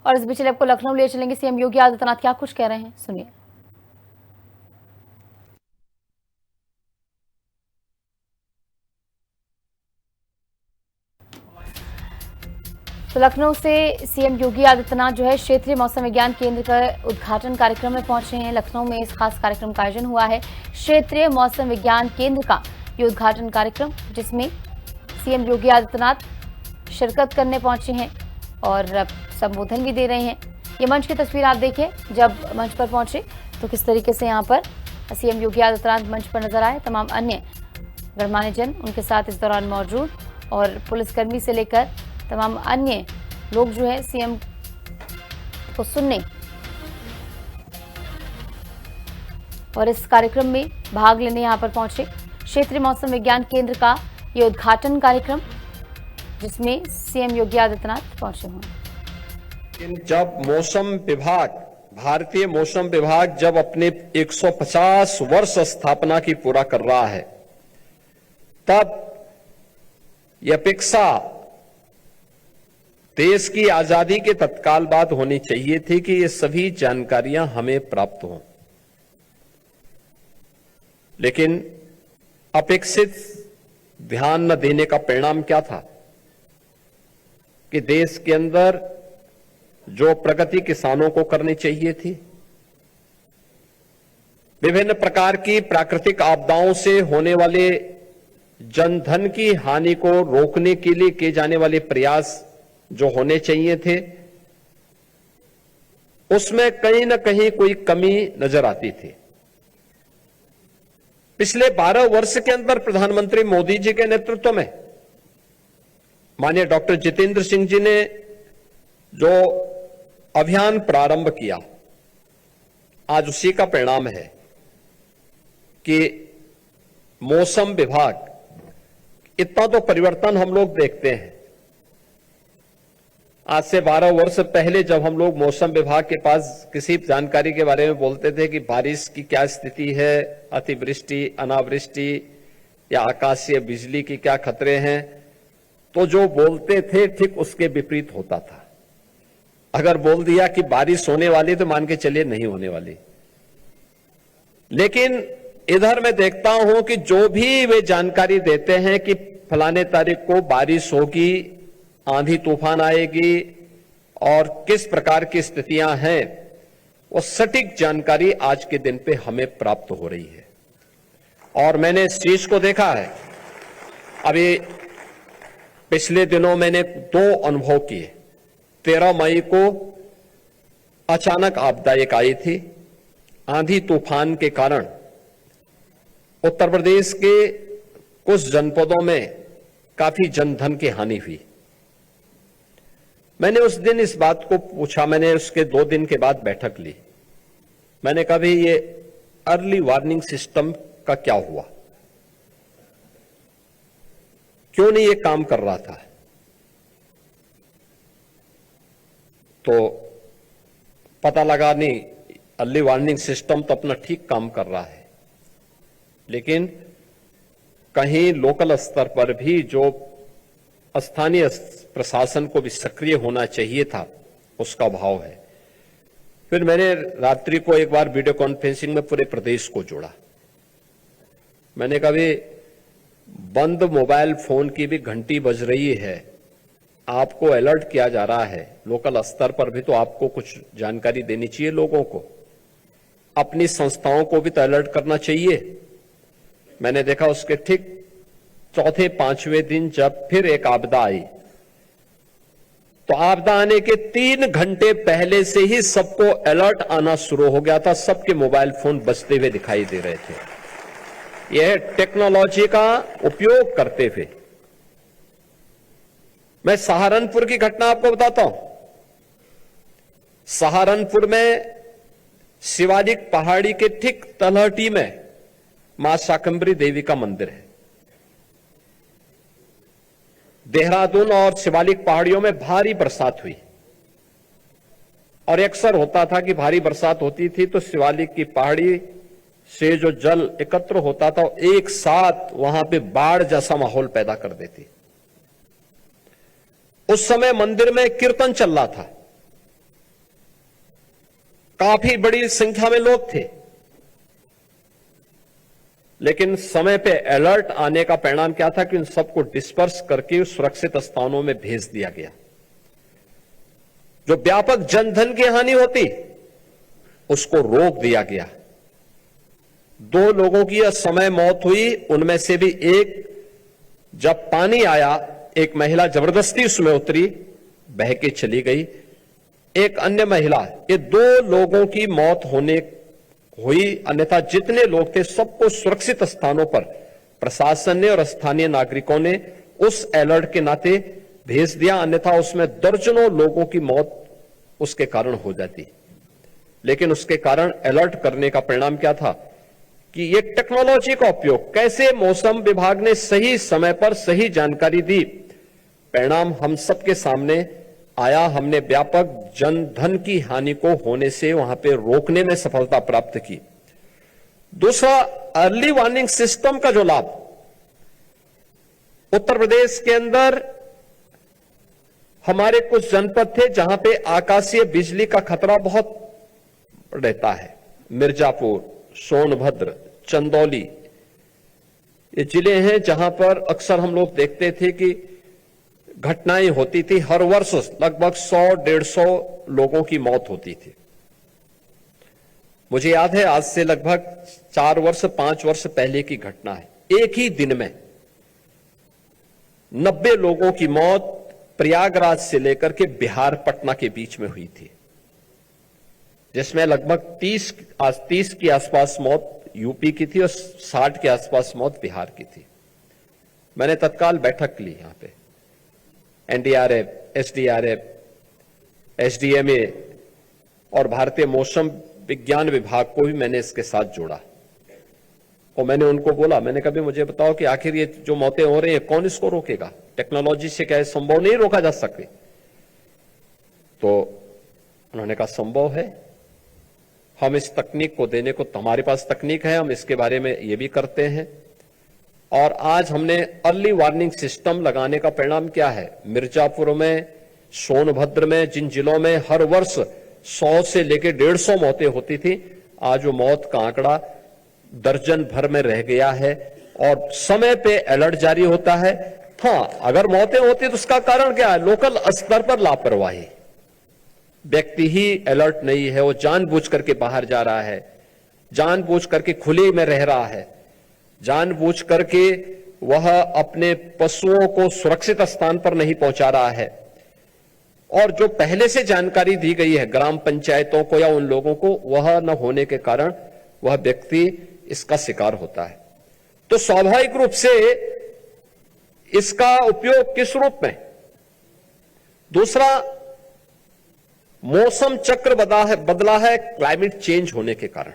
और इस बीच आपको लखनऊ ले चलेंगे। सीएम योगी आदित्यनाथ क्या कुछ कह रहे हैं, सुनिए। तो लखनऊ से सीएम योगी आदित्यनाथ जो है क्षेत्रीय मौसम विज्ञान केंद्र का उद्घाटन कार्यक्रम में पहुंचे हैं। लखनऊ में इस खास कार्यक्रम का आयोजन हुआ है, क्षेत्रीय मौसम विज्ञान केंद्र का ये उद्घाटन कार्यक्रम, जिसमें सीएम योगी आदित्यनाथ शिरकत करने पहुंचे हैं और संबोधन भी दे रहे हैं। ये मंच की तस्वीर आप देखिए, जब मंच पर पहुंचे तो किस तरीके से यहाँ पर सीएम योगी आदित्यनाथ मंच पर नजर आए। तमाम अन्य गणमान्य जन उनके साथ इस दौरान मौजूद और पुलिसकर्मी से लेकर तमाम अन्य लोग जो है सीएम को सुनने और इस कार्यक्रम में भाग लेने यहां पर पहुंचे। क्षेत्रीय मौसम विज्ञान केंद्र का ये उद्घाटन कार्यक्रम, जिसमें सीएम योगी आदित्यनाथ पहुंचे हुए। जब मौसम विभाग, भारतीय मौसम विभाग जब अपने 150 वर्ष स्थापना की पूरा कर रहा है, तब यह अपेक्षा देश की आजादी के तत्काल बाद होनी चाहिए थी कि ये सभी जानकारियां हमें प्राप्त हों, लेकिन अपेक्षित ध्यान न देने का परिणाम क्या था कि देश के अंदर जो प्रगति किसानों को करनी चाहिए थी, विभिन्न प्रकार की प्राकृतिक आपदाओं से होने वाले जनधन की हानि को रोकने के लिए किए जाने वाले प्रयास जो होने चाहिए थे, उसमें कहीं न कहीं कोई कमी नजर आती थी। पिछले 12 वर्ष के अंदर प्रधानमंत्री मोदी जी के नेतृत्व में माननीय डॉक्टर जितेंद्र सिंह जी ने जो अभियान प्रारंभ किया, आज उसी का परिणाम है कि मौसम विभाग, इतना तो परिवर्तन हम लोग देखते हैं। आज से 12 वर्ष पहले जब हम लोग मौसम विभाग के पास किसी जानकारी के बारे में बोलते थे कि बारिश की क्या स्थिति है, अतिवृष्टि, अनावृष्टि या आकाशीय बिजली की क्या खतरे हैं, तो जो बोलते थे ठीक उसके विपरीत होता था। अगर बोल दिया कि बारिश होने वाली तो मान के चलिए नहीं होने वाली। लेकिन इधर मैं देखता हूं कि जो भी वे जानकारी देते हैं कि फलाने तारीख को बारिश होगी, आंधी तूफान आएगी और किस प्रकार की स्थितियां हैं, वो सटीक जानकारी आज के दिन पे हमें प्राप्त हो रही है। और मैंने इस चीज को देखा है। अभी पिछले दिनों मैंने 2 अनुभव किए। 13 मई को अचानक आपदा एक आई थी। आंधी तूफान के कारण उत्तर प्रदेश के कुछ जनपदों में काफी जनधन की हानि हुई। मैंने उस दिन इस बात को पूछा, मैंने उसके 2 दिन के बाद बैठक ली। मैंने कहा भी ये अर्ली वार्निंग सिस्टम का क्या हुआ, क्यों नहीं ये काम कर रहा था। तो पता लगा नहीं, अर्ली वार्निंग सिस्टम तो अपना ठीक काम कर रहा है, लेकिन कहीं लोकल स्तर पर भी जो स्थानीय प्रशासन को भी सक्रिय होना चाहिए था, उसका अभाव है। फिर मैंने रात्रि को एक बार वीडियो कॉन्फ्रेंसिंग में पूरे प्रदेश को जोड़ा। मैंने कहा भी बंद मोबाइल फोन की भी घंटी बज रही है, आपको अलर्ट किया जा रहा है। लोकल स्तर पर भी तो आपको कुछ जानकारी देनी चाहिए लोगों को, अपनी संस्थाओं को भी तो अलर्ट करना चाहिए। मैंने देखा उसके ठीक 4-5वें दिन जब फिर एक आपदा आई, तो आपदा आने के 3 घंटे पहले से ही सबको अलर्ट आना शुरू हो गया था। सबके मोबाइल फोन बजते हुए दिखाई दे रहे थे। यह टेक्नोलॉजी का उपयोग करते हुए। मैं सहारनपुर की घटना आपको बताता हूं। सहारनपुर में शिवालिक पहाड़ी के ठीक तलहटी में मां शाकंभरी देवी का मंदिर है। देहरादून और शिवालिक पहाड़ियों में भारी बरसात हुई और अक्सर होता था कि भारी बरसात होती थी तो शिवालिक की पहाड़ी से जो जल एकत्र होता था एक साथ वहां पे बाढ़ जैसा माहौल पैदा कर देती। उस समय मंदिर में कीर्तन चल रहा था काफी बड़ी संख्या में लोग थे, लेकिन समय पे अलर्ट आने का परिणाम क्या था कि उन सबको डिस्पर्स करके सुरक्षित स्थानों में भेज दिया गया। जो व्यापक जनधन की हानि होती उसको रोक दिया गया। 2 लोगों की असमय मौत हुई, उनमें से भी एक, जब पानी आया एक महिला जबरदस्ती उसमें उतरी, बह के चली गई। एक अन्य महिला, ये 2 लोगों की मौत हुई, अन्यथा जितने लोग थे सबको सुरक्षित स्थानों पर प्रशासन ने और स्थानीय नागरिकों ने उस अलर्ट के नाते भेज दिया, अन्यथा उसमें दर्जनों लोगों की मौत उसके कारण हो जाती। लेकिन उसके कारण अलर्ट करने का परिणाम क्या था कि ये टेक्नोलॉजी का उपयोग कैसे मौसम विभाग ने सही समय पर सही जानकारी दी, परिणाम हम सबके सामने आया। हमने व्यापक जनधन की हानि को होने से वहां पे रोकने में सफलता प्राप्त की। दूसरा, अर्ली वार्निंग सिस्टम का जो लाभ, उत्तर प्रदेश के अंदर हमारे कुछ जनपद थे जहां पे आकाशीय बिजली का खतरा बहुत रहता है। मिर्जापुर, सोनभद्र, चंदौली, ये जिले हैं जहां पर अक्सर हम लोग देखते थे कि घटनाएं होती थी। हर वर्ष लगभग 100-150 लोगों की मौत होती थी। मुझे याद है आज से लगभग 4-5 वर्ष पहले की घटना है। एक ही दिन में 90 लोगों की मौत प्रयागराज से लेकर के बिहार पटना के बीच में हुई थी, जिसमें लगभग 30 के आसपास मौत यूपी की थी और 60 के आसपास मौत बिहार की थी। मैंने तत्काल बैठक ली यहां पे, एनडीआरएफ, एसडीआरएफ, एसडीएमए और भारतीय मौसम विज्ञान विभाग को भी मैंने इसके साथ जोड़ा और मैंने उनको बोला, मैंने कभी मुझे बताओ कि आखिर ये जो मौतें हो रही हैं कौन इसको रोकेगा? टेक्नोलॉजी से क्या संभव नहीं रोका जा सके? तो उन्होंने कहा संभव है, हम इस तकनीक को देने को, हमारे पास तकनीक है, हम इसके बारे में ये भी करते हैं। और आज हमने अर्ली वार्निंग सिस्टम लगाने का परिणाम क्या है? मिर्जापुर में, सोनभद्र में, जिन जिलों में हर वर्ष 100 से लेकर 150 मौतें होती थी, आज वो मौत का आंकड़ा दर्जन भर में रह गया है और समय पे अलर्ट जारी होता है। हां, अगर मौतें होती तो उसका कारण क्या है? लोकल स्तर पर लापरवाही। व्यक्ति ही अलर्ट नहीं है, वो जानबूझ करके बाहर जा रहा है, जानबूझ करके खुले में रह रहा है, जानबूझ करके वह अपने पशुओं को सुरक्षित स्थान पर नहीं पहुंचा रहा है। और जो पहले से जानकारी दी गई है ग्राम पंचायतों को या उन लोगों को, वह न होने के कारण वह व्यक्ति इसका शिकार होता है। तो स्वाभाविक रूप से इसका उपयोग किस रूप में? दूसरा, मौसम चक्र बदला है क्लाइमेट चेंज होने के कारण।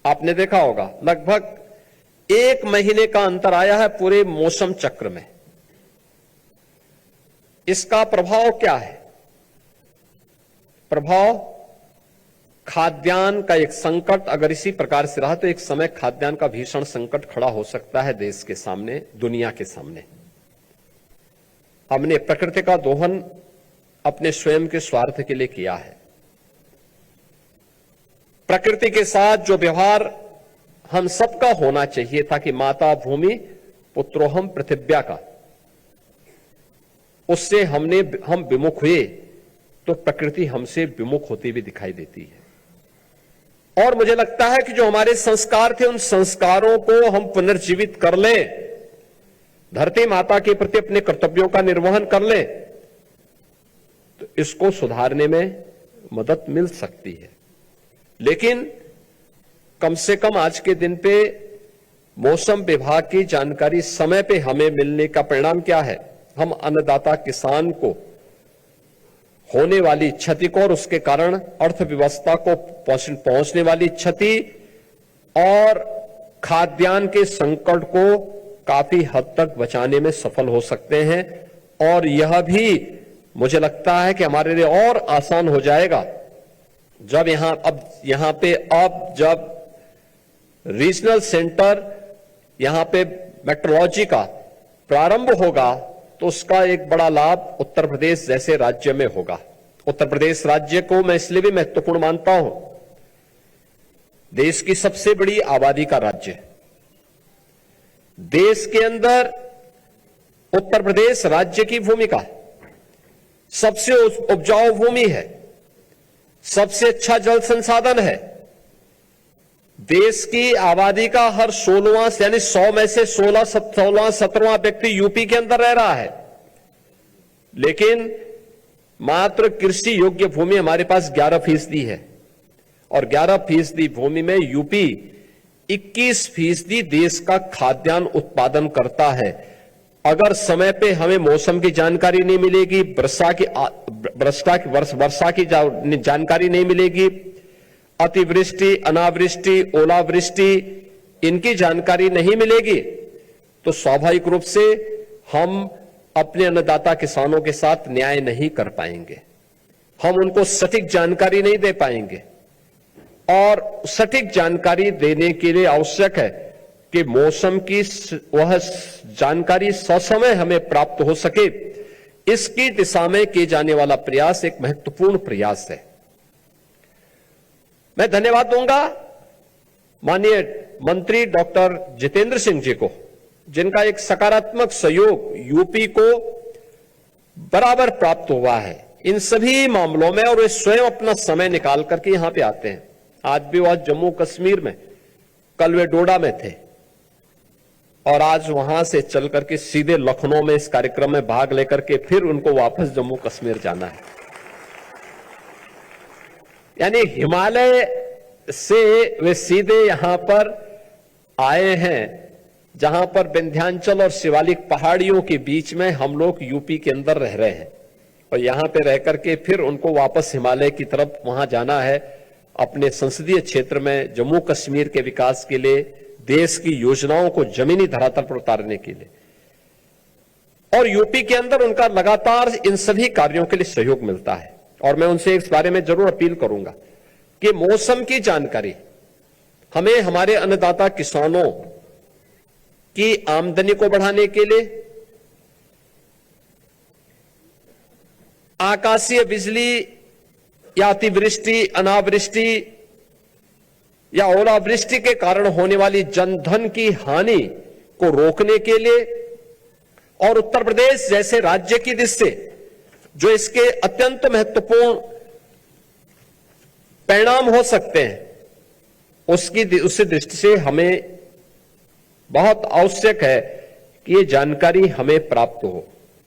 आपने देखा होगा लगभग 1 महीने का अंतर आया है पूरे मौसम चक्र में। इसका प्रभाव क्या है? प्रभाव खाद्यान्न का एक संकट, अगर इसी प्रकार से रहा तो एक समय खाद्यान्न का भीषण संकट खड़ा हो सकता है देश के सामने, दुनिया के सामने। हमने प्रकृति का दोहन अपने स्वयं के स्वार्थ के लिए किया है। प्रकृति के साथ जो व्यवहार हम सबका होना चाहिए था कि माता भूमि पुत्रोहम पृथिव्या का, उससे हम विमुख हुए तो प्रकृति हमसे विमुख होती हुई दिखाई देती है। और मुझे लगता है कि जो हमारे संस्कार थे उन संस्कारों को हम पुनर्जीवित कर लें, धरती माता के प्रति अपने कर्तव्यों का निर्वहन कर लें, तो इसको सुधारने में मदद मिल सकती है। लेकिन कम से कम आज के दिन पे मौसम विभाग की जानकारी समय पे हमें मिलने का परिणाम क्या है? हम अन्नदाता किसान को होने वाली क्षति को और उसके कारण अर्थव्यवस्था को पहुंचने वाली क्षति और खाद्यान्न के संकट को काफी हद तक बचाने में सफल हो सकते हैं। और यह भी मुझे लगता है कि हमारे लिए और आसान हो जाएगा जब यहां पे जब रीजनल सेंटर यहां पे मेट्रोलॉजी का प्रारंभ होगा तो उसका एक बड़ा लाभ उत्तर प्रदेश जैसे राज्य में होगा। उत्तर प्रदेश राज्य को मैं इसलिए भी महत्वपूर्ण मानता हूं, देश की सबसे बड़ी आबादी का राज्य है। देश के अंदर उत्तर प्रदेश राज्य की भूमिका सबसे उपजाऊ भूमि है, सबसे अच्छा जल संसाधन है। देश की आबादी का हर 16वां यानी 100 में से 17वां व्यक्ति यूपी के अंदर रह रहा है, लेकिन मात्र कृषि योग्य भूमि हमारे पास 11% है और 11% भूमि में यूपी 21% देश का खाद्यान्न उत्पादन करता है। अगर समय पे हमें मौसम की जानकारी नहीं मिलेगी, वर्षा की जानकारी नहीं मिलेगी, अतिवृष्टि, अनावृष्टि, ओलावृष्टि इनकी जानकारी नहीं मिलेगी, तो स्वाभाविक रूप से हम अपने अन्नदाता किसानों के साथ न्याय नहीं कर पाएंगे, हम उनको सटीक जानकारी नहीं दे पाएंगे। और सटीक जानकारी देने के लिए आवश्यक है कि मौसम की वह जानकारी ससमय हमें प्राप्त हो सके। इसकी दिशा में किए जाने वाला प्रयास एक महत्वपूर्ण प्रयास है। मैं धन्यवाद दूंगा माननीय मंत्री डॉक्टर जितेंद्र सिंह जी को, जिनका एक सकारात्मक सहयोग यूपी को बराबर प्राप्त हुआ है इन सभी मामलों में, और वे स्वयं अपना समय निकाल करके यहां पे आते हैं। आज भी वह जम्मू कश्मीर में, कल वे डोडा में थे और आज वहां से चल करके सीधे लखनऊ में इस कार्यक्रम में भाग लेकर के फिर उनको वापस जम्मू कश्मीर जाना है। यानी हिमालय से वे सीधे यहां पर आए हैं, जहां पर विंध्याचल और शिवालिक पहाड़ियों के बीच में हम लोग यूपी के अंदर रह रहे हैं, और यहां पे रह करके फिर उनको वापस हिमालय की तरफ वहां जाना है, अपने संसदीय क्षेत्र में जम्मू कश्मीर के विकास के लिए, देश की योजनाओं को जमीनी धरातल पर उतारने के लिए। और यूपी के अंदर उनका लगातार इन सभी कार्यों के लिए सहयोग मिलता है। और मैं उनसे इस बारे में जरूर अपील करूंगा कि मौसम की जानकारी हमें हमारे अन्नदाता किसानों की आमदनी को बढ़ाने के लिए, आकाशीय बिजली या अतिवृष्टि, अनावृष्टि या ओलावृष्टि के कारण होने वाली जनधन की हानि को रोकने के लिए, और उत्तर प्रदेश जैसे राज्य की दृष्टि से जो इसके अत्यंत महत्वपूर्ण परिणाम हो सकते हैं, उसी दृष्टि से हमें बहुत आवश्यक है कि ये जानकारी हमें प्राप्त हो।